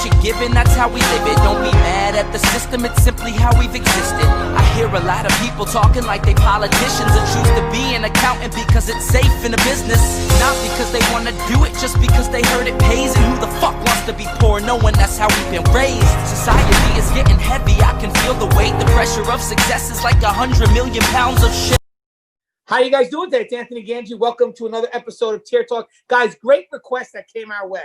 you're given, that's how we live it. Don't be mad at the system, it's simply how we've existed. I hear a lot of people talking like they politicians and choose to be an accountant because it's safe in a business. Not because they want to do it, just because they heard it pays. And who the fuck wants to be poor knowing that's how we've been raised? Society is getting heavy, I can feel the weight. The pressure of success is like 100 million pounds of shit. How you guys doing today? It's Anthony Gangi. Welcome to another episode of Tier Talk. Guys, great request that came our way.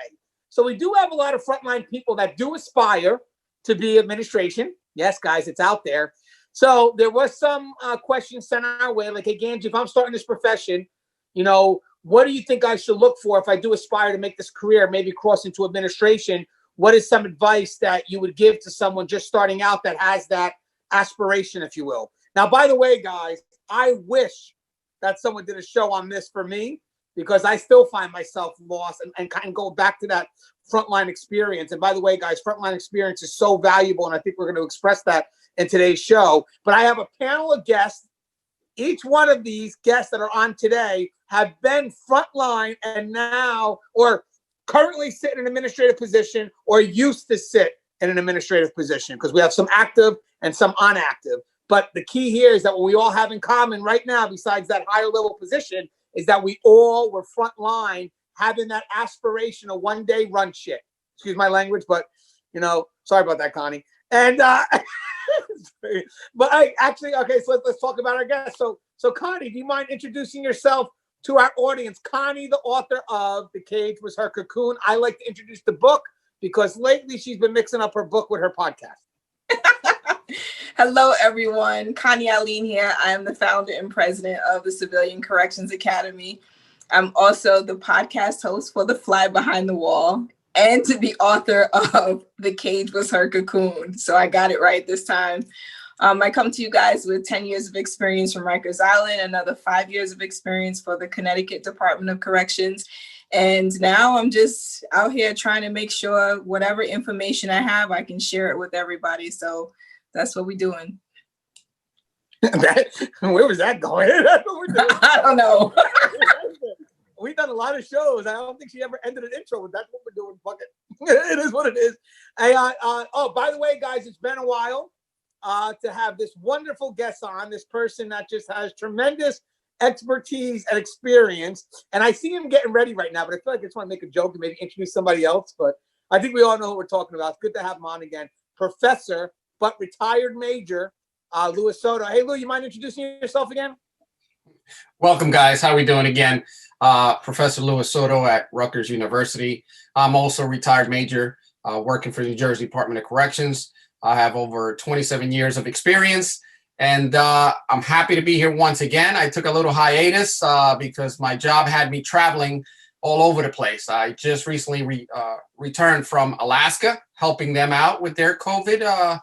So we do have a lot of frontline people that do aspire to be administration. Yes, guys, it's out there. So there was some questions sent our way, like, hey, Gangi, if I'm starting this profession, you know, what do you think I should look for if I do aspire to make this career, maybe cross into administration? What is some advice that you would give to someone just starting out that has that aspiration, if you will? Now, by the way, guys, I wish that someone did a show on this for me, because I still find myself lost and kind of go back to that frontline experience. And by the way, guys, frontline experience is so valuable, and I think we're going to express that in today's show. But I have a panel of guests. Each one of these guests that are on today have been frontline and now or currently sit in an administrative position or used to sit in an administrative position, because we have some active and some inactive. But the key here is that what we all have in common right now, besides that higher level position, is that we all were frontline, having that aspiration of one day run shit. Excuse my language, but, you know, sorry about that, Connie. And, but I actually, okay, so let's talk about our guest. So Connie, do you mind introducing yourself to our audience? Connie, the author of The Cage Was Her Cocoon. I like to introduce the book because lately she's been mixing up her book with her podcast. Hello, everyone. Connie Alleyne here. I am the founder and president of the Civilian Corrections Academy. I'm also the podcast host for The Fly Behind the Wall and to the author of The Cage Was Her Cocoon. So I got it right this time. I come to you guys with 10 years of experience from Rikers Island, another 5 years of experience for the Connecticut Department of Corrections. And now I'm just out here trying to make sure whatever information I have, I can share it with everybody. So that's what we're doing. Where was that going? I don't know. We've done a lot of shows. I don't think she ever ended an intro with that's what we're doing. Fuck it. It is what it is. Hey, oh, by the way, guys, it's been a while to have this wonderful guest on. This person that just has tremendous expertise and experience. And I see him getting ready right now, but I feel like I just want to make a joke and maybe introduce somebody else. But I think we all know who we're talking about. It's good to have him on again. Professor, but retired Major, Louis Soto. Hey, Lou, you mind introducing yourself again? Welcome, guys. How we doing again? Professor Louis Soto at Rutgers University. I'm also a retired major working for the New Jersey Department of Corrections. I have over 27 years of experience, and I'm happy to be here once again. I took a little hiatus because my job had me traveling all over the place. I just recently returned from Alaska, helping them out with their COVID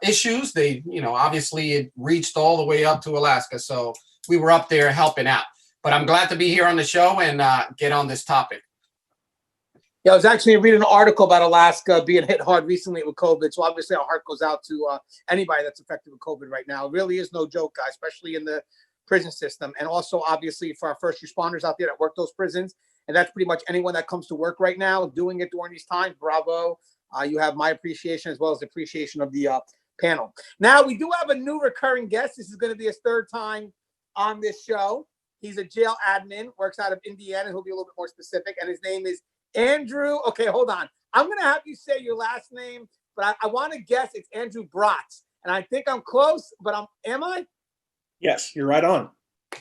issues. They, you know, obviously it reached all the way up to Alaska. So we were up there helping out. But I'm glad to be here on the show and get on this topic. Yeah, I was actually reading an article about Alaska being hit hard recently with COVID. So obviously our heart goes out to anybody that's affected with COVID right now. It really is no joke, guys, especially in the prison system. And also, obviously, for our first responders out there that work those prisons. And that's pretty much anyone that comes to work right now, doing it during these times. Bravo. You have my appreciation as well as the appreciation of the panel. Now, we do have a new recurring guest. This is going to be his third time on this show. He's a jail admin, works out of Indiana. He'll be a little bit more specific. And his name is Andrew. Okay, hold on. I'm going to have you say your last name, but I want to guess it's Andrew Brotz. And I think I'm close, but am I? Yes, you're right on.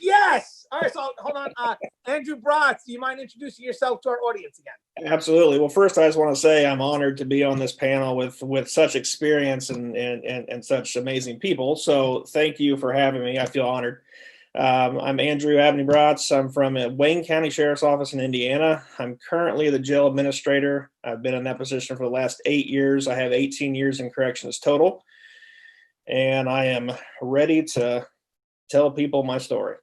Yes. All right, so hold on. Andrew Brotz, do you mind introducing yourself to our audience again? Absolutely. Well, first, I just want to say I'm honored to be on this panel with such experience and such amazing people. So thank you for having me. I feel honored. I'm Andrew Abney-Brotz. I'm from Wayne County Sheriff's Office in Indiana. I'm currently the jail administrator. I've been in that position for the last 8 years. I have 18 years in corrections total. And I am ready to tell people my story.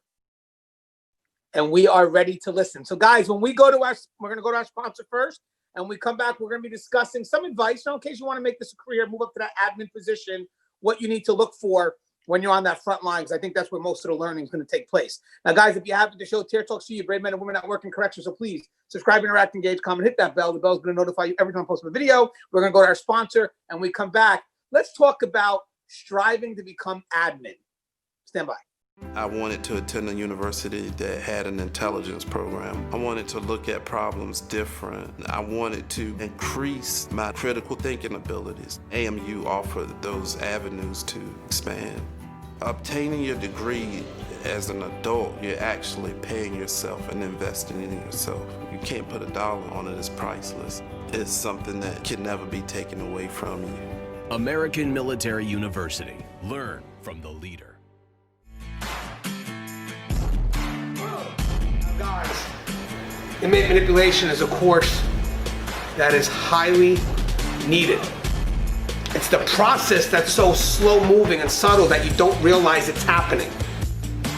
And we are ready to listen. So guys, when we go to we're going to go to our sponsor first, and we come back, we're going to be discussing some advice, in case you want to make this a career, move up to that admin position, what you need to look for when you're on that front line, because I think that's where most of the learning is going to take place. Now, guys, if you happen to show Tear Talk, see you, brave men and women that work in corrections, so please subscribe, interact, engage, comment, hit that bell. The bell is going to notify you every time I post a video. We're going to go to our sponsor, and we come back. Let's talk about striving to become admin. Stand by. I wanted to attend a university that had an intelligence program. I wanted to look at problems different. I wanted to increase my critical thinking abilities. AMU offered those avenues to expand. Obtaining your degree as an adult, you're actually paying yourself and investing in yourself. You can't put a dollar on it, it's priceless. It's something that can never be taken away from you. American Military University. Learn from the leader. Guys, inmate manipulation is a course that is highly needed. It's the process that's so slow moving and subtle that you don't realize it's happening.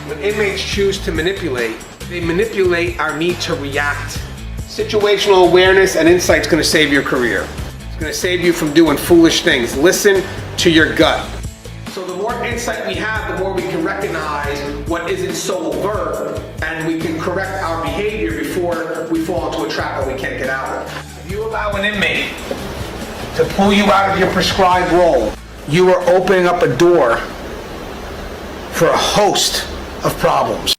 When inmates choose to manipulate, they manipulate our need to react. Situational awareness and insight is going to save your career. It's going to save you from doing foolish things. Listen to your gut. So the more insight we have, the more we can recognize what isn't so overt, and we can correct our behavior before we fall into a trap that we can't get out of. If you allow an inmate to pull you out of your prescribed role, you are opening up a door for a host of problems.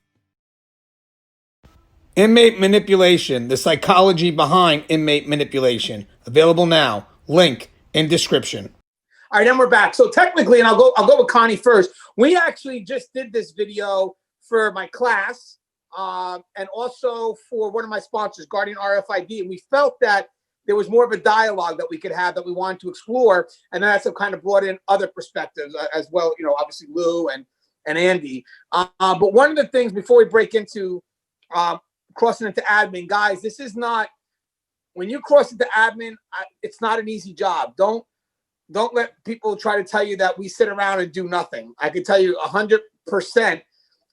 Inmate manipulation, the psychology behind inmate manipulation. Available now. Link in description. All right, then we're back. So technically, and I'll go with Connie first. We actually just did this video for my class and also for one of my sponsors, Guardian RFID, and we felt that there was more of a dialogue that we could have that we wanted to explore, and that's what kind of brought in other perspectives as well. You know, obviously Lou and Andy. But one of the things before we break into crossing into admin, guys, this is not, when you cross into admin, it's not an easy job. Don't let people try to tell you that we sit around and do nothing. I can tell you 100%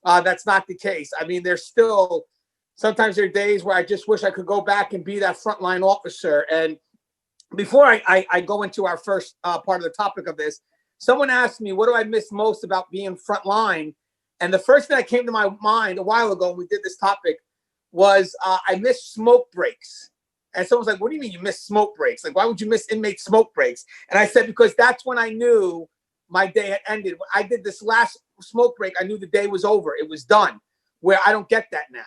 that's not the case. I mean, there's still, sometimes there are days where I just wish I could go back and be that frontline officer. And before I go into our first part of the topic of this, someone asked me, what do I miss most about being frontline? And the first thing that came to my mind a while ago when we did this topic was I miss smoke breaks. And someone's like, what do you mean you miss smoke breaks? Like, why would you miss inmate smoke breaks? And I said, because that's when I knew my day had ended. When I did this last smoke break, I knew the day was over. It was done, where I don't get that now.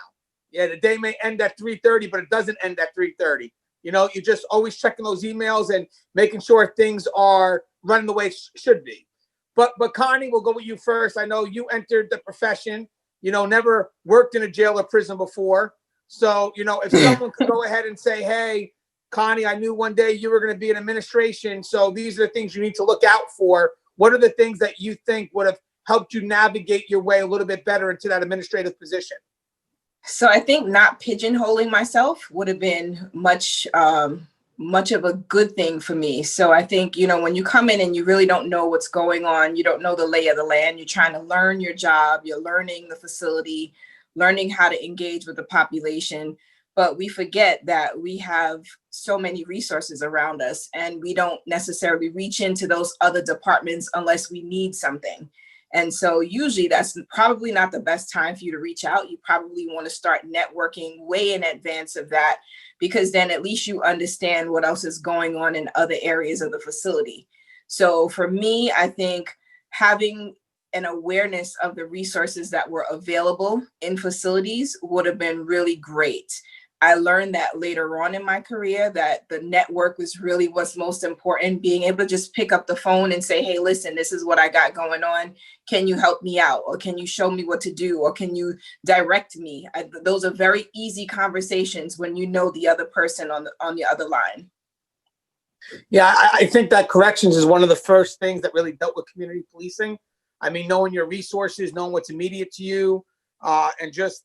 Yeah, the day may end at 3:30, but it doesn't end at 3:30. You know, you're just always checking those emails and making sure things are running the way it should be. But Connie, we'll go with you first. I know you entered the profession, you know, never worked in a jail or prison before. So, you know, if someone could go ahead and say, hey, Connie, I knew one day you were going to be in administration, so these are the things you need to look out for. What are the things that you think would have helped you navigate your way a little bit better into that administrative position? So I think not pigeonholing myself would have been much of a good thing for me. So I think, you know, when you come in and you really don't know what's going on, you don't know the lay of the land, you're trying to learn your job, you're learning the facility, learning how to engage with the population. But we forget that we have so many resources around us, and we don't necessarily reach into those other departments unless we need something. And so usually that's probably not the best time for you to reach out. You probably want to start networking way in advance of that, because then at least you understand what else is going on in other areas of the facility. So for me, I think having an awareness of the resources that were available in facilities would have been really great. I learned that later on in my career, that the network was really what's most important. Being able to just pick up the phone and say, hey, listen, this is what I got going on. Can you help me out? Or can you show me what to do? Or can you direct me? Those are very easy conversations when you know the other person on the other line. Yeah, I think that corrections is one of the first things that really dealt with community policing. I mean, knowing your resources, knowing what's immediate to you, and just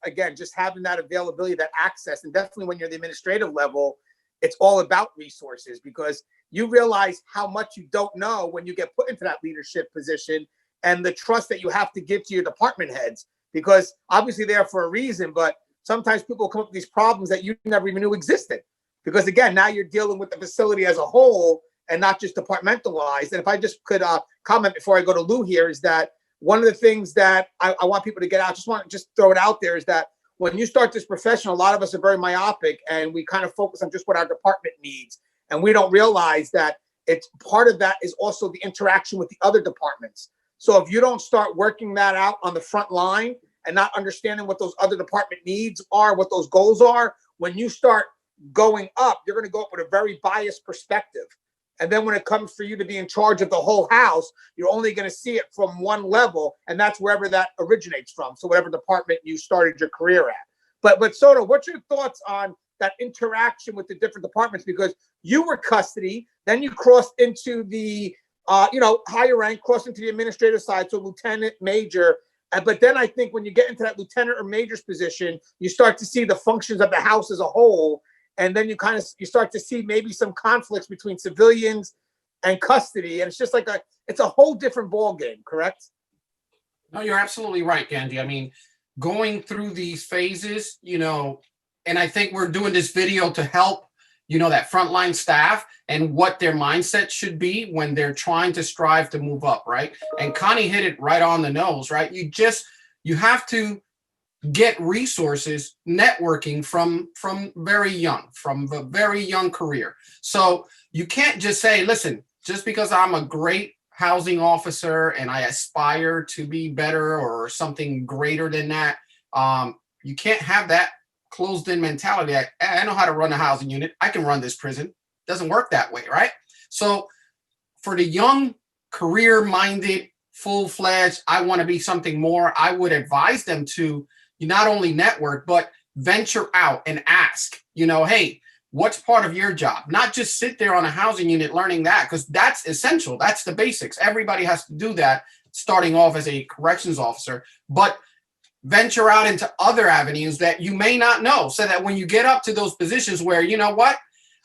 having that availability, that access. And definitely when you're the administrative level, it's all about resources, because you realize how much you don't know when you get put into that leadership position, and the trust that you have to give to your department heads, because obviously they're for a reason, but sometimes people come up with these problems that you never even knew existed. Because again, now you're dealing with the facility as a whole and not just departmentalized. And if I just could comment before I go to Lou here, is that one of the things that I want people to get out, just throw it out there, is that when you start this profession, a lot of us are very myopic and we kind of focus on just what our department needs. And we don't realize that it's part of that is also the interaction with the other departments. So if you don't start working that out on the front line and not understanding what those other department needs are, what those goals are, when you start going up, you're going to go up with a very biased perspective. And then when it comes for you to be in charge of the whole house, you're only going to see it from one level, and that's wherever that originates from. So whatever department you started your career at. But Soto, what's your thoughts on that interaction with the different departments? Because you were custody, then you crossed into the higher rank, crossed into the administrative side, so lieutenant, major. But then I think when you get into that lieutenant or major's position, you start to see the functions of the house as a whole. And then you start to see maybe some conflicts between civilians and custody. And it's just it's a whole different ball game, correct? No, you're absolutely right, Gangi. I mean, going through these phases, and I think we're doing this video to help, that frontline staff and what their mindset should be when they're trying to strive to move up, right? And Connie hit it right on the nose, right? You have to get resources, networking from very young, from a very young career. So you can't just say, listen, just because I'm a great housing officer and I aspire to be better or something greater than that, you can't have that closed-in mentality. I know how to run a housing unit. I can run this prison. It doesn't work that way, right? So for the young, career-minded, full-fledged, I want to be something more, I would advise them to you not only network, but venture out and ask, hey, what's part of your job? Not just sit there on a housing unit learning that, because that's essential. That's the basics. Everybody has to do that starting off as a corrections officer, but venture out into other avenues that you may not know, so that when you get up to those positions where,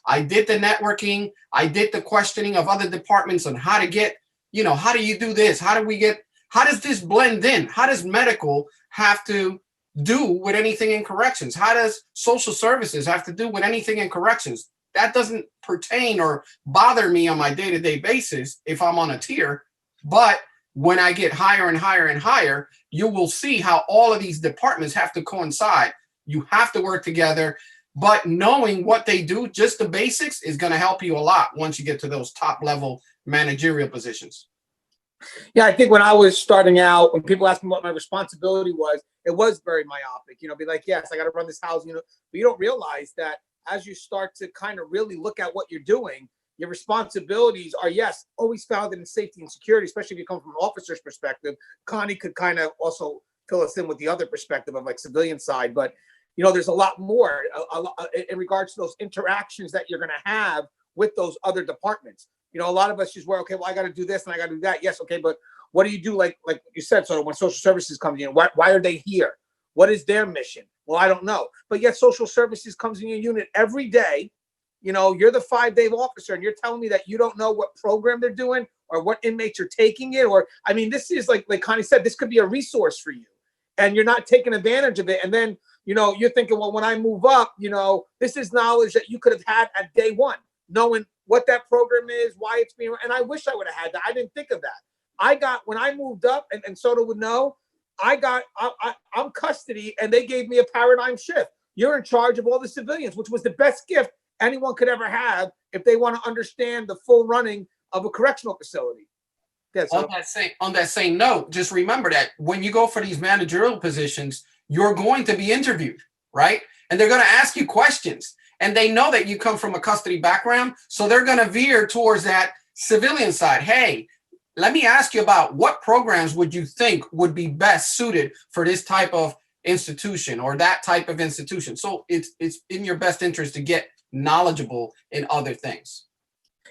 I did the networking, I did the questioning of other departments on how to get, how do you do this? How does this blend in? How does medical have to do with anything in corrections? How does social services have to do with anything in corrections? That doesn't pertain or bother me on my day-to-day basis if I'm on a tier. But when I get higher and higher and higher, you will see how all of these departments have to coincide. You have to work together, but knowing what they do, just the basics, is going to help you a lot once you get to those top level managerial positions. Yeah, I think when I was starting out, when people asked me what my responsibility was, it was very myopic. Be like, yes, I got to run this housing, but you don't realize that as you start to kind of really look at what you're doing, your responsibilities are, yes, always founded in safety and security, especially if you come from an officer's perspective. Connie could kind of also fill us in with the other perspective of civilian side, but there's a lot more in regards to those interactions that you're going to have with those other departments. A lot of us just were, okay, well, I got to do this and I got to do that. Yes, okay, but what do you do? Like you said, so when social services comes in, why are they here? What is their mission? Well, I don't know. But yet social services comes in your unit every day. You're the 5-day officer and you're telling me that you don't know what program they're doing or what inmates are taking it. Or, this is like Connie said, this could be a resource for you and you're not taking advantage of it. And then, you're thinking, well, when I move up, this is knowledge that you could have had at day one, knowing what that program is, why it's being, and I wish I would have had that. I didn't think of that. When I moved up, and Soto would know, I'm custody, and they gave me a paradigm shift. You're in charge of all the civilians, which was the best gift anyone could ever have if they want to understand the full running of a correctional facility. Yeah, so. On that same note, just remember that when you go for these managerial positions, you're going to be interviewed, right? And they're going to ask you questions. And they know that you come from a custody background, so they're going to veer towards that civilian side. Hey, let me ask you about what programs would you think would be best suited for this type of institution or that type of institution. So it's in your best interest to get knowledgeable in other things.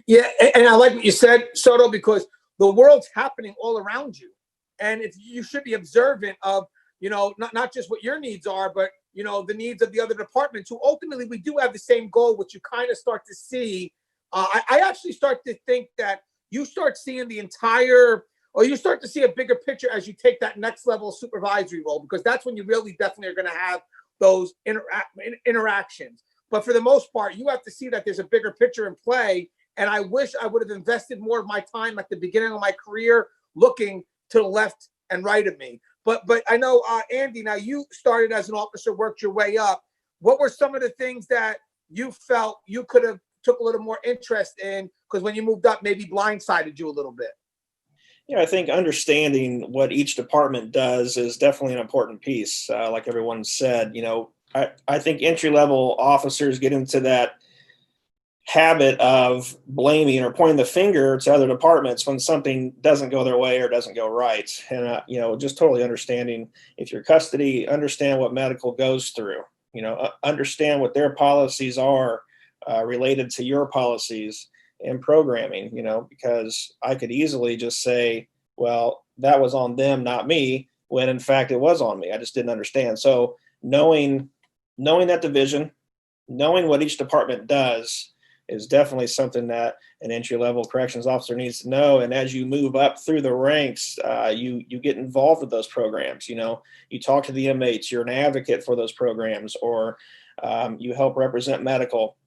Yeah, and I like what you said, Soto, because the world's happening all around you. And you should be observant of, not just what your needs are, but the needs of the other departments, who ultimately we do have the same goal, which you kind of start to see. I actually start to think that you start seeing you start to see a bigger picture as you take that next level supervisory role, because that's when you really definitely are going to have those interactions. But for the most part, you have to see that there's a bigger picture in play. And I wish I would have invested more of my time at the beginning of my career looking to the left and right of me. But I know, Andy, now you started as an officer, worked your way up. What were some of the things that you felt you could have took a little more interest in? Because when you moved up, maybe blindsided you a little bit. Yeah, I think understanding what each department does is definitely an important piece. Like everyone said, I think entry-level officers get into that habit of blaming or pointing the finger to other departments when something doesn't go their way or doesn't go right. And, just totally understanding if you're custody, understand what medical goes through, understand what their policies are related to your policies and programming, because I could easily just say, well, that was on them, not me, when in fact it was on me. I just didn't understand. So knowing that division, knowing what each department does is definitely something that an entry-level corrections officer needs to know. And as you move up through the ranks, you get involved with those programs. You talk to the inmates, you're an advocate for those programs, or you help represent medical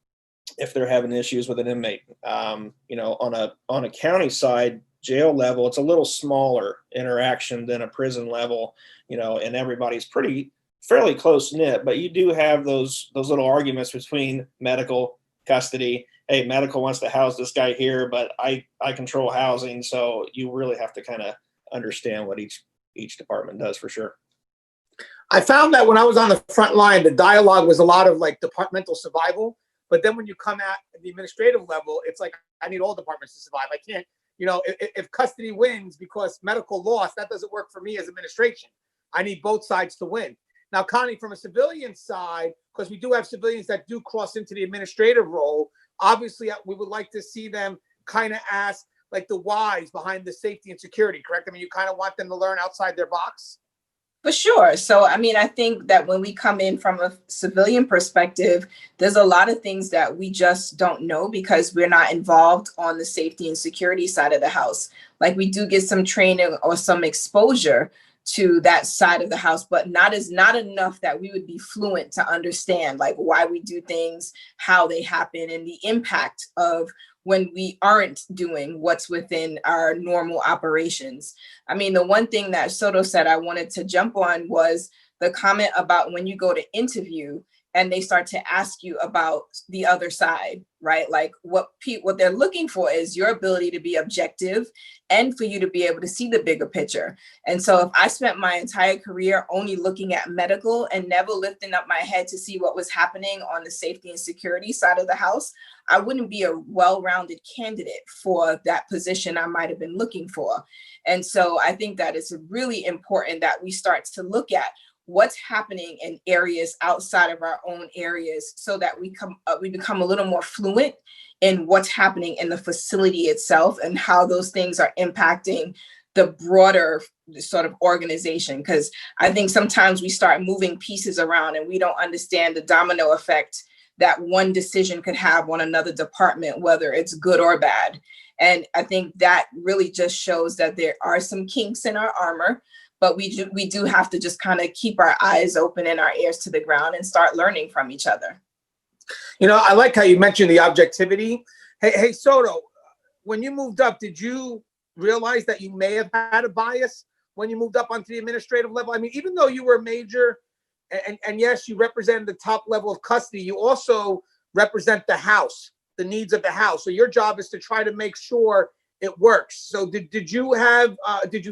if they're having issues with an inmate. On a county side, jail level, it's a little smaller interaction than a prison level, and everybody's fairly close knit, but you do have those little arguments between medical, custody. Hey, medical wants to house this guy here, but I control housing. So you really have to kind of understand what each department does for sure. I found that when I was on the front line, the dialogue was a lot of like departmental survival. But then when you come at the administrative level, it's like, I need all departments to survive. I can't, if custody wins because medical lost, that doesn't work for me as administration. I need both sides to win. Now, Connie, from a civilian side, because we do have civilians that do cross into the administrative role, obviously we would like to see them kind of ask like the whys behind the safety and security, correct? I mean, you kind of want them to learn outside their box? For sure. So, I think that when we come in from a civilian perspective, there's a lot of things that we just don't know because we're not involved on the safety and security side of the house. Like we do get some training or some exposure to that side of the house, but not enough that we would be fluent to understand like why we do things, how they happen, and the impact of when we aren't doing what's within our normal operations. I mean, the one thing that Soto said I wanted to jump on was the comment about when you go to interview and they start to ask you about the other side, right? Like what they're looking for is your ability to be objective and for you to be able to see the bigger picture. And so if I spent my entire career only looking at medical and never lifting up my head to see what was happening on the safety and security side of the house, I wouldn't be a well-rounded candidate for that position I might have been looking for. And so I think that it's really important that we start to look at what's happening in areas outside of our own areas so that we become a little more fluent in what's happening in the facility itself and how those things are impacting the broader sort of organization. Because I think sometimes we start moving pieces around and we don't understand the domino effect that one decision could have on another department, whether it's good or bad. And I think that really just shows that there are some kinks in our armor, but we do have to just kind of keep our eyes open and our ears to the ground and start learning from each other. I like how you mentioned the objectivity. Hey, Soto, when you moved up, did you realize that you may have had a bias when you moved up onto the administrative level? I mean, even though you were a major and yes, you represent the top level of custody, you also represent the house, the needs of the house. So your job is to try to make sure it works. So did you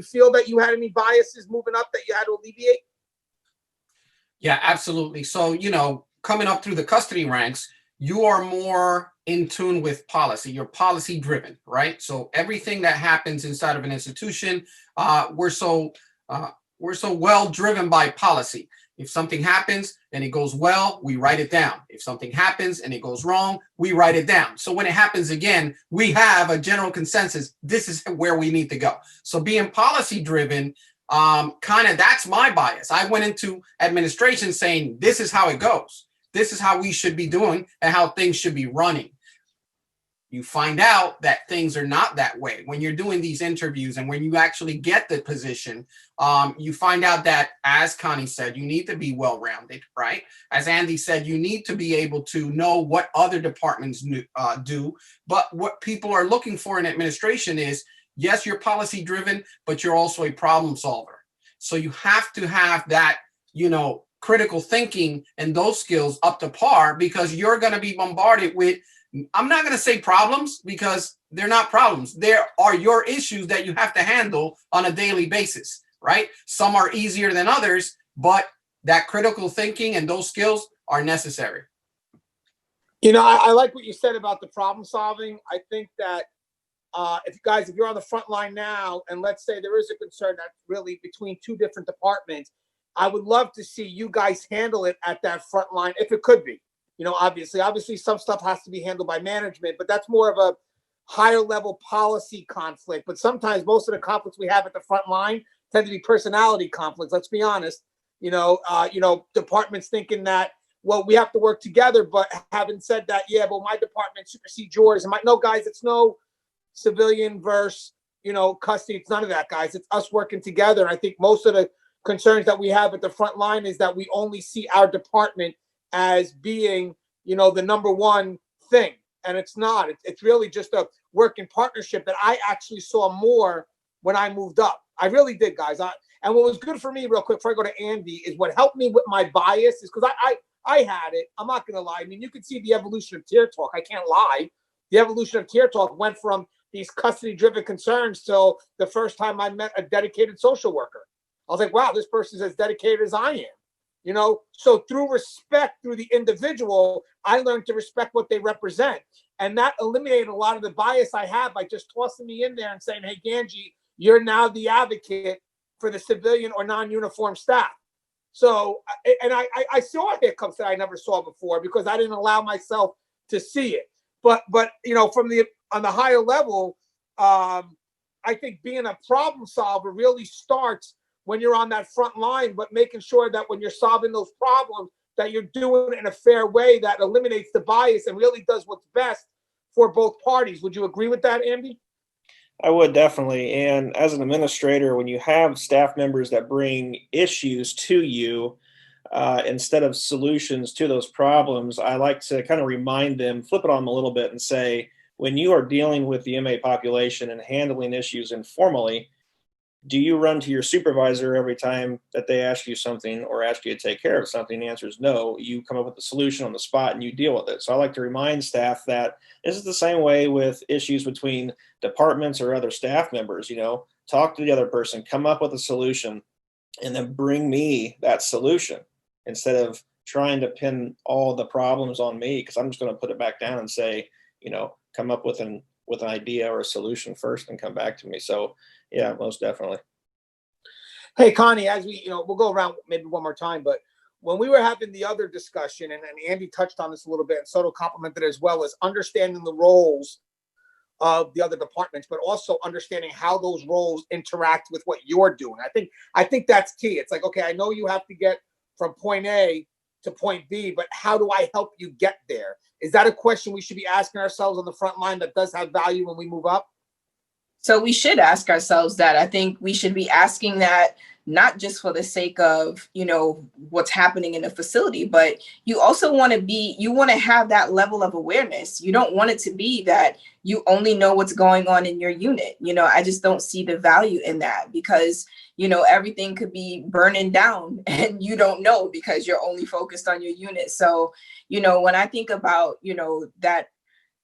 feel that you had any biases moving up that you had to alleviate? Yeah, absolutely. So, coming up through the custody ranks, you are more in tune with policy. You're policy driven, right? So everything that happens inside of an institution, we're so well driven by policy. If something happens and it goes well, we write it down. If something happens and it goes wrong, we write it down. So when it happens again, we have a general consensus. This is where we need to go. So being policy driven, that's my bias. I went into administration saying, this is how it goes. This is how we should be doing and how things should be running. You find out that things are not that way. When you're doing these interviews and when you actually get the position, you find out that, as Connie said, you need to be well-rounded, right? As Andy said, you need to be able to know what other departments do. But what people are looking for in administration is, yes, you're policy-driven, but you're also a problem solver. So you have to have that, critical thinking and those skills up to par, because you're going to be bombarded with, I'm not going to say problems, because they're not problems. There are your issues that you have to handle on a daily basis, right? Some are easier than others, but that critical thinking and those skills are necessary. I like what you said about the problem solving. I think that if you're on the front line now, and let's say there is a concern that's really between two different departments, I would love to see you guys handle it at that front line, if it could be. Obviously some stuff has to be handled by management, but that's more of a higher level policy conflict. But sometimes most of the conflicts we have at the front line tend to be personality conflicts. Let's be honest. Departments thinking that, well, we have to work together, but having said that, yeah, well, my department supersedes yours. And no, guys, it's no civilian versus, custody. It's none of that, guys. It's us working together. And I think most of the concerns that we have at the front line is that we only see our department as being, the number one thing. And it's not. It's really just a working partnership that I actually saw more when I moved up. I really did, guys. And what was good for me, real quick, before I go to Andy, is what helped me with my bias is because I had it. I'm not going to lie. I mean, you can see the evolution of Tier Talk. I can't lie. The evolution of Tier Talk went from these custody-driven concerns till the first time I met a dedicated social worker. I was like, wow, this person's as dedicated as I am. So through respect, through the individual, I learned to respect what they represent. And that eliminated a lot of the bias I had by just tossing me in there and saying, hey, Gangi, you're now the advocate for the civilian or non-uniform staff. So, and I saw hiccups that I never saw before because I didn't allow myself to see it. But on the higher level, I think being a problem solver really starts when you're on that front line, but making sure that when you're solving those problems, that you're doing it in a fair way that eliminates the bias and really does what's best for both parties. Would you agree with that, Andy? I would definitely. And as an administrator, when you have staff members that bring issues to you instead of solutions to those problems, I like to kind of remind them, flip it on them a little bit and say, when you are dealing with the inmate population and handling issues informally, do you run to your supervisor every time that they ask you something or ask you to take care of something? The answer is no. You come up with a solution on the spot and you deal with it. So I like to remind staff that this is the same way with issues between departments or other staff members. Talk to the other person, come up with a solution, and then bring me that solution instead of trying to pin all the problems on me, because I'm just going to put it back down and say, come up with an idea or a solution first and come back to me. So yeah, most definitely. Hey, Connie, as we, we'll go around maybe one more time, but when we were having the other discussion, and Andy touched on this a little bit, and Soto complimented as well, as understanding the roles of the other departments, but also understanding how those roles interact with what you're doing. I think that's key. It's like, okay, I know you have to get from point A to point B, but how do I help you get there? Is that a question we should be asking ourselves on the front line that does have value when we move up? So we should ask ourselves that. I think we should be asking that not just for the sake of, what's happening in the facility, but you also want to have that level of awareness. You don't want it to be that you only know what's going on in your unit. I just don't see the value in that because, everything could be burning down and you don't know because you're only focused on your unit. So, when I think about,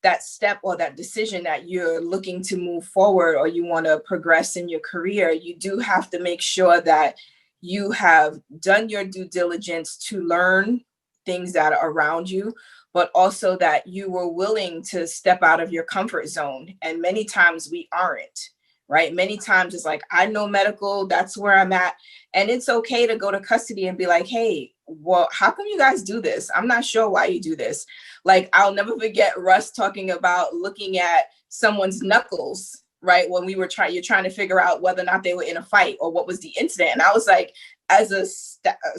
that step or that decision that you're looking to move forward or you want to progress in your career, you do have to make sure that you have done your due diligence to learn things that are around you, but also that you were willing to step out of your comfort zone. And many times we aren't, right? Many times it's like, I know medical, that's where I'm at. And it's okay to go to custody and be like, hey, well, how come you guys do this? I'm not sure why you do this. Like, I'll never forget Russ talking about looking at someone's knuckles, right? When you're trying to figure out whether or not they were in a fight or what was the incident. And I was like, as a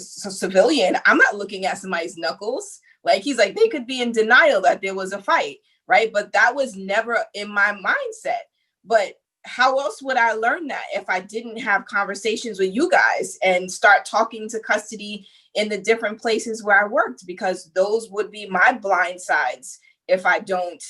civilian, I'm not looking at somebody's knuckles. Like, he's like, they could be in denial that there was a fight, right? But that was never in my mindset. But how else would I learn that if I didn't have conversations with you guys and start talking to custody in the different places where I worked? Because those would be my blind sides if I don't,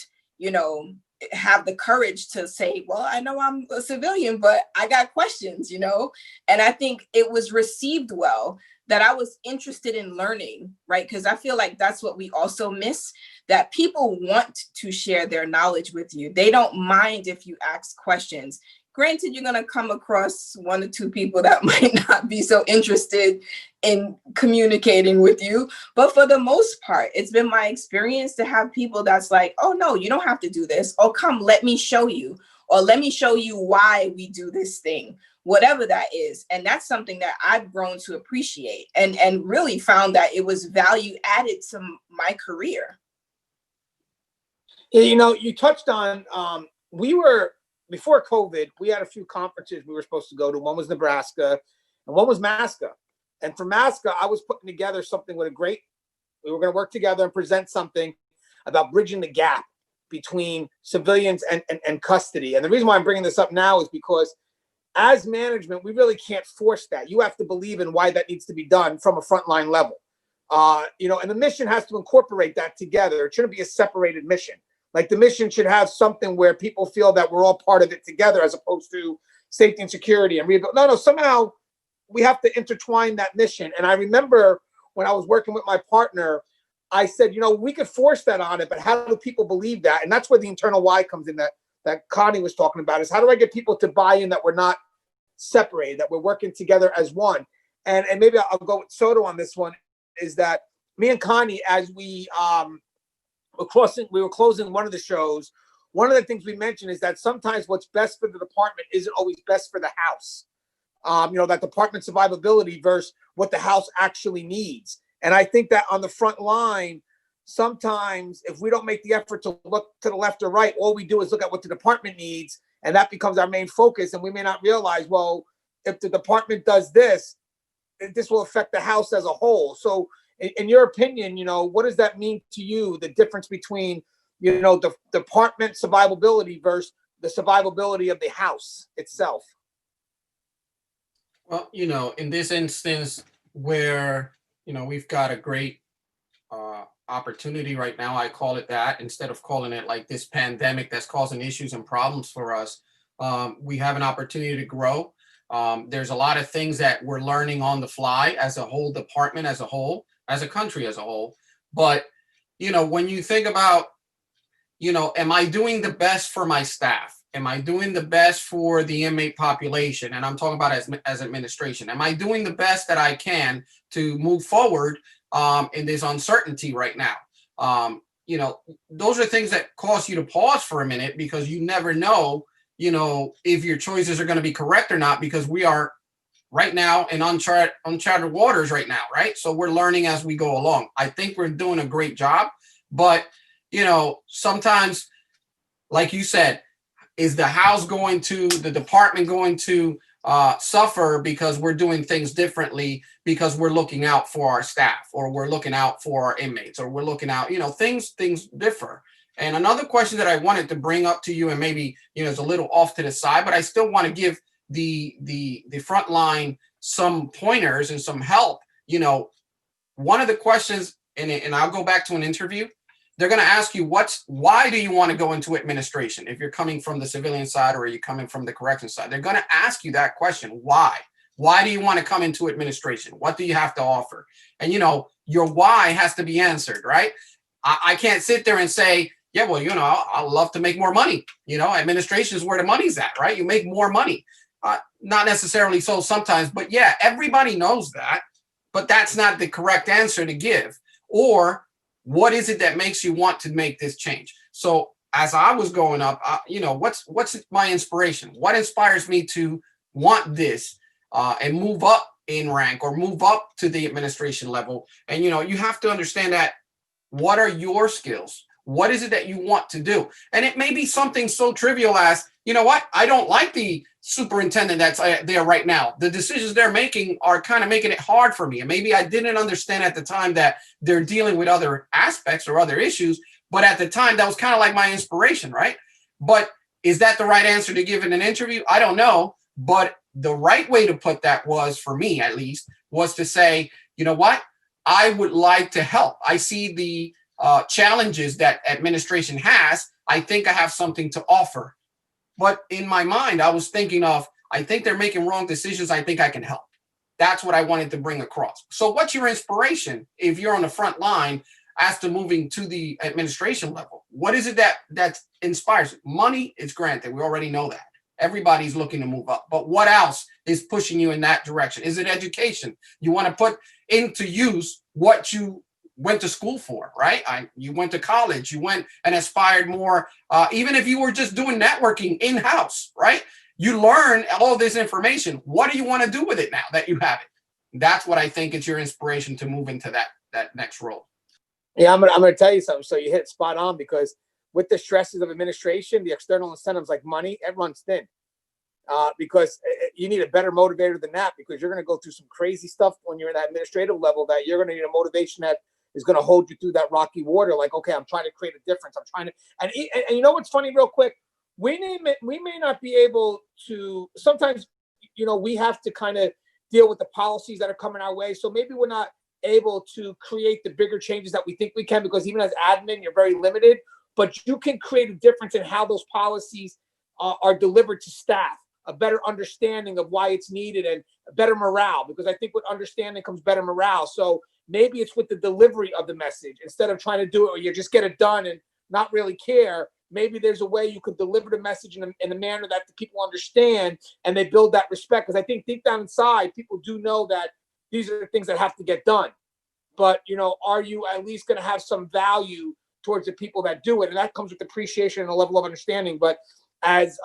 have the courage to say, well, I know I'm a civilian, but I got questions, you know? And I think it was received well, that I was interested in learning, right? Because I feel like that's what we also miss, that people want to share their knowledge with you. They don't mind if you ask questions. Granted, you're going to come across 1 or 2 people that might not be so interested in communicating with you. But for the most part, it's been my experience to have people that's like, oh, no, you don't have to do this. Oh, come, let me show you. Or let me show you why we do this thing, whatever that is. And that's something that I've grown to appreciate and really found that it was value added to my career. You know, you touched on, before COVID, we had a few conferences we were supposed to go to. One was Nebraska and one was Masca. And for Masca, I was putting together something we were going to work together and present something about bridging the gap between civilians and custody. And the reason why I'm bringing this up now is because as management, we really can't force that. You have to believe in why that needs to be done from a frontline level. You know, and the mission has to incorporate that together. It shouldn't be a separated mission. Like the mission should have something where people feel that we're all part of it together, as opposed to safety and security and rebuild. No, somehow we have to intertwine that mission. And I remember when I was working with my partner, I said, you know, we could force that on it, but how do people believe that? And that's where the internal why comes in, that Connie was talking about, is how do I get people to buy in that we're not separated, that we're working together as one? And maybe I'll go with Soto on this one, is that me and Connie, as we were closing one of the shows, one of the things we mentioned is that sometimes what's best for the department isn't always best for the house. You know, that department survivability versus what the house actually needs. And I think that on the front line, sometimes if we don't make the effort to look to the left or right, all we do is look at what the department needs, and that becomes our main focus. And we may not realize, well, if the department does this, this will affect the house as a whole. So in your opinion, you know, what does that mean to you, the difference between, you know, the department survivability versus the survivability of the house itself? Well, you know, in this instance where, you know, we've got a great opportunity right now, I call it that, instead of calling it like this pandemic that's causing issues and problems for us, we have an opportunity to grow. There's a lot of things that we're learning on the fly as a whole department, as a whole, as a country as a whole. But, you know, when you think about, you know, am I doing the best for my staff? Am I doing the best for the inmate population? And I'm talking about as administration. Am I doing the best that I can to move forward in this uncertainty right now? You know, those are things that cause you to pause for a minute, because you never know, you know, if your choices are going to be correct or not, because we are right now in uncharted waters right now, right? So we're learning as we go along. I think we're doing a great job, but, you know, sometimes, like you said, is the house going to, the department going to suffer because we're doing things differently, because we're looking out for our staff, or we're looking out for our inmates, or we're looking out, you know, things differ. And another question that I wanted to bring up to you, and maybe, you know, it's a little off to the side, but I still want to give the front line some pointers and some help. You know, one of the questions, and I'll go back to an interview, they're going to ask you, why do you want to go into administration? If you're coming from the civilian side or you're coming from the corrections side, they're going to ask you that question. Why do you want to come into administration? What do you have to offer? And, you know, your why has to be answered, right? I can't sit there and say, yeah, well, you know, I'd love to make more money. You know, administration is where the money's at, right? You make more money. Not necessarily so sometimes, but yeah, everybody knows that, but that's not the correct answer to give. Or what is it that makes you want to make this change? So as I was going up, you know, what's my inspiration? What inspires me to want this and move up in rank or move up to the administration level? And, you know, you have to understand that, what are your skills? What is it that you want to do? And it may be something so trivial as, you know what, I don't like the superintendent that's there right now. The decisions they're making are kind of making it hard for me. And maybe I didn't understand at the time that they're dealing with other aspects or other issues. But at the time, that was kind of like my inspiration, right? But is that the right answer to give in an interview? I don't know. But the right way to put that was, for me at least, was to say, you know what, I would like to help. I see the challenges that administration has. I think I have something to offer. But in my mind, I was thinking of, I think they're making wrong decisions. I think I can help. That's what I wanted to bring across. So what's your inspiration if you're on the front line as to moving to the administration level? What is it that inspires you? Money is granted. We already know that. Everybody's looking to move up. But what else is pushing you in that direction? Is it education? You want to put into use what you went to school for, right? You went to college, you went and aspired more. Even if you were just doing networking in-house, right? You learn all this information. What do you want to do with it now that you have it? That's what I think is your inspiration to move into that next role. Yeah, I'm gonna tell you something. So you hit spot on, because with the stresses of administration, the external incentives like money, everyone's thin. Because you need a better motivator than that, because you're going to go through some crazy stuff when you're in that administrative level, that you're going to need a motivation that is going to hold you through that rocky water. Like, okay, I'm trying to create a difference. I'm trying to, and you know what's funny, real quick, we may not be able to, sometimes, we have to kind of deal with the policies that are coming our way. So maybe we're not able to create the bigger changes that we think we can, because even as admin, you're very limited, but you can create a difference in how those policies are delivered to staff, a better understanding of why it's needed, and a better morale, because I think with understanding comes better morale. So maybe it's with the delivery of the message, instead of trying to do it or you just get it done and not really care. Maybe there's a way you could deliver the message in a manner that the people understand, and they build that respect. Because I think deep down inside, people do know that these are the things that have to get done. But, are you at least going to have some value towards the people that do it? And that comes with appreciation and a level of understanding. But as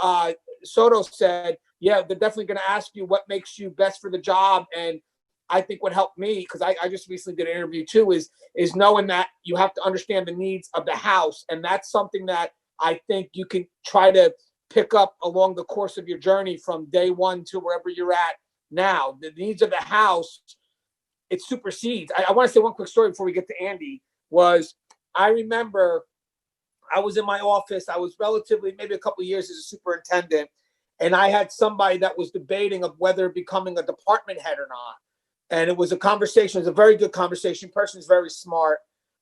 Soto said, yeah, they're definitely going to ask you what makes you best for the job. And I think what helped me, because I just recently did an interview too, is knowing that you have to understand the needs of the house. And that's something that I think you can try to pick up along the course of your journey from day one to wherever you're at now. The needs of the house, it supersedes. I want to say one quick story before we get to Andy. I remember I was in my office. I was relatively, maybe a couple of years as a superintendent, and I had somebody that was debating of whether becoming a department head or not. And it was a conversation. It was a very good conversation. Person is very smart.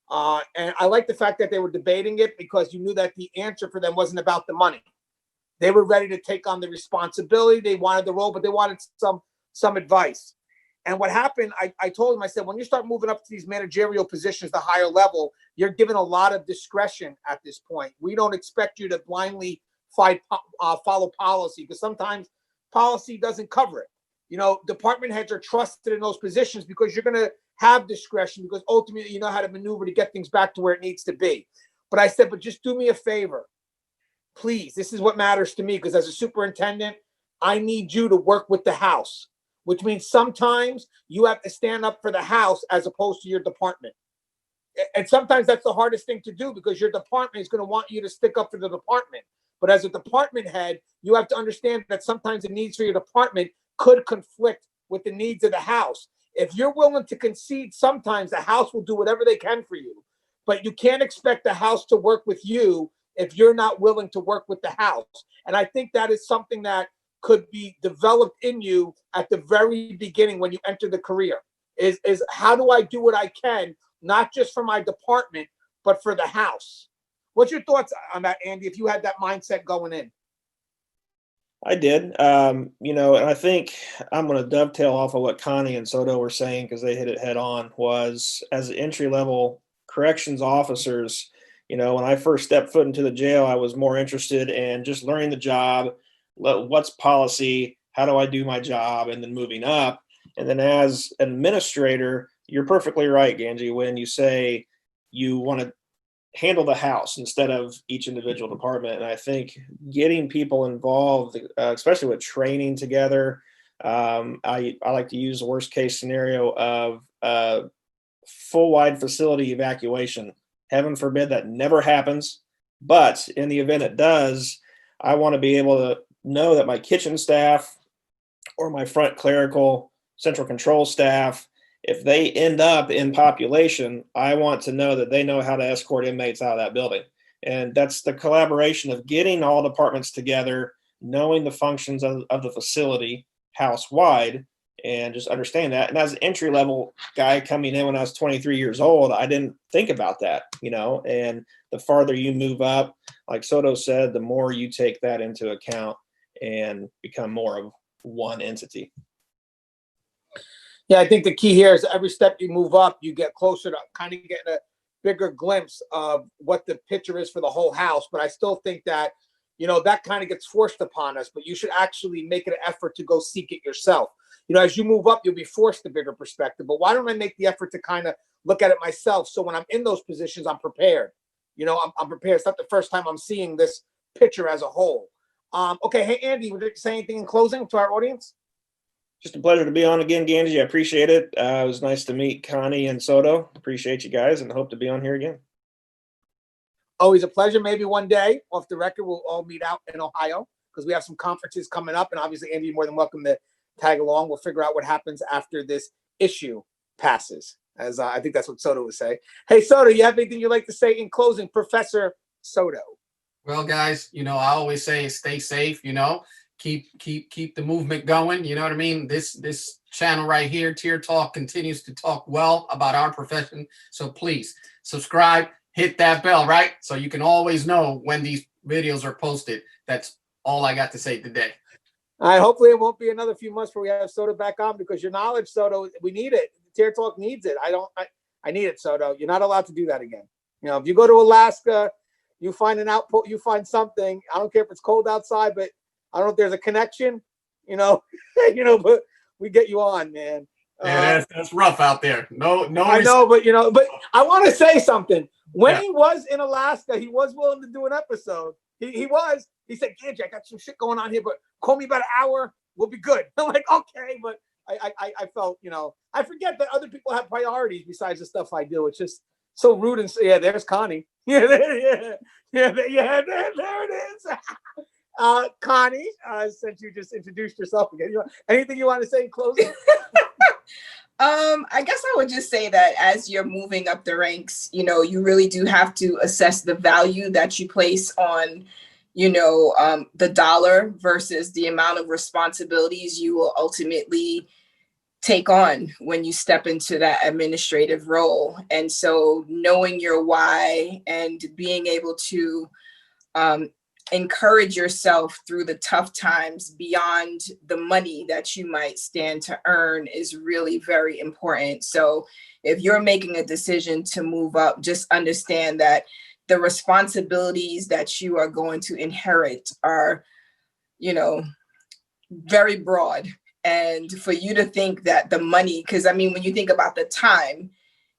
And I like the fact that they were debating it, because you knew that the answer for them wasn't about the money. They were ready to take on the responsibility. They wanted the role, but they wanted some advice. And what happened, I told him, I said, when you start moving up to these managerial positions, the higher level, you're given a lot of discretion at this point. We don't expect you to blindly follow policy, because sometimes policy doesn't cover it. Department heads are trusted in those positions because you're going to have discretion, because ultimately you know how to maneuver to get things back to where it needs to be. But I said, but just do me a favor, please. This is what matters to me, because as a superintendent, I need you to work with the house, which means sometimes you have to stand up for the house as opposed to your department. And sometimes that's the hardest thing to do, because your department is going to want you to stick up for the department. But as a department head, you have to understand that sometimes the needs for your department could conflict with the needs of the house. If you're willing to concede, sometimes the house will do whatever they can for you. But you can't expect the house to work with you if you're not willing to work with the house. And I think that is something that could be developed in you at the very beginning when you enter the career, is how do I do what I can, not just for my department, but for the house? What's your thoughts on that, Andy, if you had that mindset going in? I did. And I think I'm going to dovetail off of what Connie and Soto were saying, because they hit it head on, was as entry-level corrections officers, when I first stepped foot into the jail, I was more interested in just learning the job, what's policy, how do I do my job, and then moving up. And then as an administrator, you're perfectly right, Gangi, when you say you want to handle the house instead of each individual department. And I think getting people involved, especially with training together, I like to use the worst case scenario of full wide facility evacuation. Heaven forbid that never happens. But in the event it does, I want to be able to know that my kitchen staff or my front clerical central control staff, if they end up in population, I want to know that they know how to escort inmates out of that building. And that's the collaboration of getting all departments together, knowing the functions of the facility house-wide, and just understand that. And as an entry level guy coming in when I was 23 years old, I didn't think about that, and the farther you move up, like Soto said, the more you take that into account and become more of one entity. Yeah, I think the key here is every step you move up, you get closer to kind of getting a bigger glimpse of what the picture is for the whole house. But I still think that, that kind of gets forced upon us, but you should actually make an effort to go seek it yourself. As you move up, you'll be forced a bigger perspective. But why don't I make the effort to kind of look at it myself? So when I'm in those positions, I'm prepared. I'm prepared. It's not the first time I'm seeing this picture as a whole. Okay. Hey, Andy, would you say anything in closing to our audience? Just a pleasure to be on again, Gangi. I appreciate it. It was nice to meet Connie and Soto. Appreciate you guys and hope to be on here again. Always a pleasure. Maybe one day off the record, we'll all meet out in Ohio because we have some conferences coming up. And obviously, Andy, you're more than welcome to tag along. We'll figure out what happens after this issue passes, as I think that's what Soto would say. Hey, Soto, you have anything you'd like to say in closing, Professor Soto? Well, guys, I always say stay safe, keep the movement going. You know what I mean? This channel right here, Tier Talk, continues to talk well about our profession. So please subscribe, hit that bell, right? So you can always know when these videos are posted. That's all I got to say today. All right, hopefully it won't be another few months before we have Soto back on, because your knowledge, Soto, we need it. Tier Talk needs it. I need it, Soto. You're not allowed to do that again. If you go to Alaska, you find an output, you find something. I don't care if it's cold outside, but I don't know if there's a connection, but we get you on, man. Yeah, that's rough out there. No. I know, but but I want to say something. When he was in Alaska, he was willing to do an episode. He was. He said, "Gangi, I got some shit going on here, but call me about an hour. We'll be good." I'm like, okay, but I felt, I forget that other people have priorities besides the stuff I do. It's just so rude. And yeah, there's Connie. Yeah, there it is. Connie, since you just introduced yourself again, anything you want to say in closing? I guess I would just say that as you're moving up the ranks, you really do have to assess the value that you place on, the dollar versus the amount of responsibilities you will ultimately take on when you step into that administrative role. And so knowing your why and being able to encourage yourself through the tough times beyond the money that you might stand to earn is really very important. So if you're making a decision to move up, just understand that the responsibilities that you are going to inherit are, very broad. And for you to think that the money, because when you think about the time,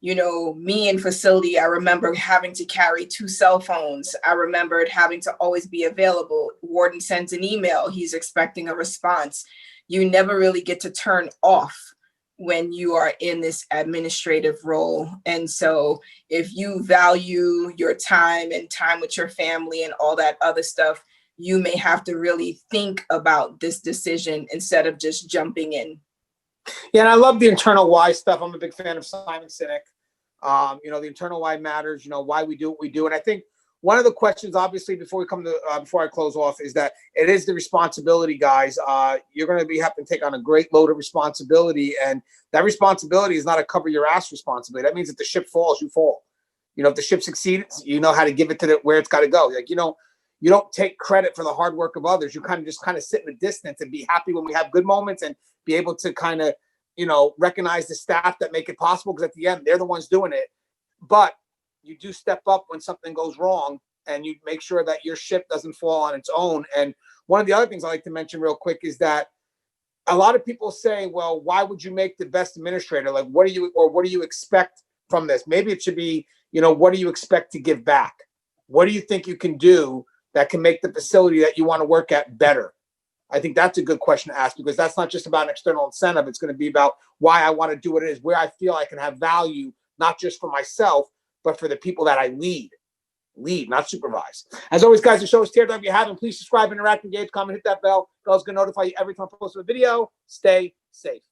me in facility, I remember having to carry 2 cell phones. I remembered having to always be available. Warden sends an email, he's expecting a response. You never really get to turn off when you are in this administrative role. And so if you value your time and time with your family and all that other stuff, you may have to really think about this decision instead of just jumping in. Yeah, and I love the internal why stuff. I'm a big fan of Simon Sinek. The internal why matters, why we do what we do. And I think one of the questions, obviously, before I close off, is that it is the responsibility, guys. You're going to have to take on a great load of responsibility. And that responsibility is not a cover your ass responsibility. That means if the ship falls, you fall. If the ship succeeds, you know how to give it to where it's got to go. Like, you don't take credit for the hard work of others. You kind of sit in the distance and be happy when we have good moments and be able to kind of, recognize the staff that make it possible, because at the end, they're the ones doing it. But you do step up when something goes wrong, and you make sure that your ship doesn't fall on its own. And one of the other things I like to mention real quick is that a lot of people say, well, why would you make the best administrator? Like, what do you expect from this? Maybe it should be, what do you expect to give back? What do you think you can do that can make the facility that you want to work at better? I think that's a good question to ask, because that's not just about an external incentive. It's going to be about why I want to do what it is, where I feel I can have value, not just for myself, but for the people that I lead, not supervise. As always, guys, the show is Tier Talk. If you haven't, please subscribe, interact, engage, comment, hit that bell. Bell's going to notify you every time I post a video. Stay safe.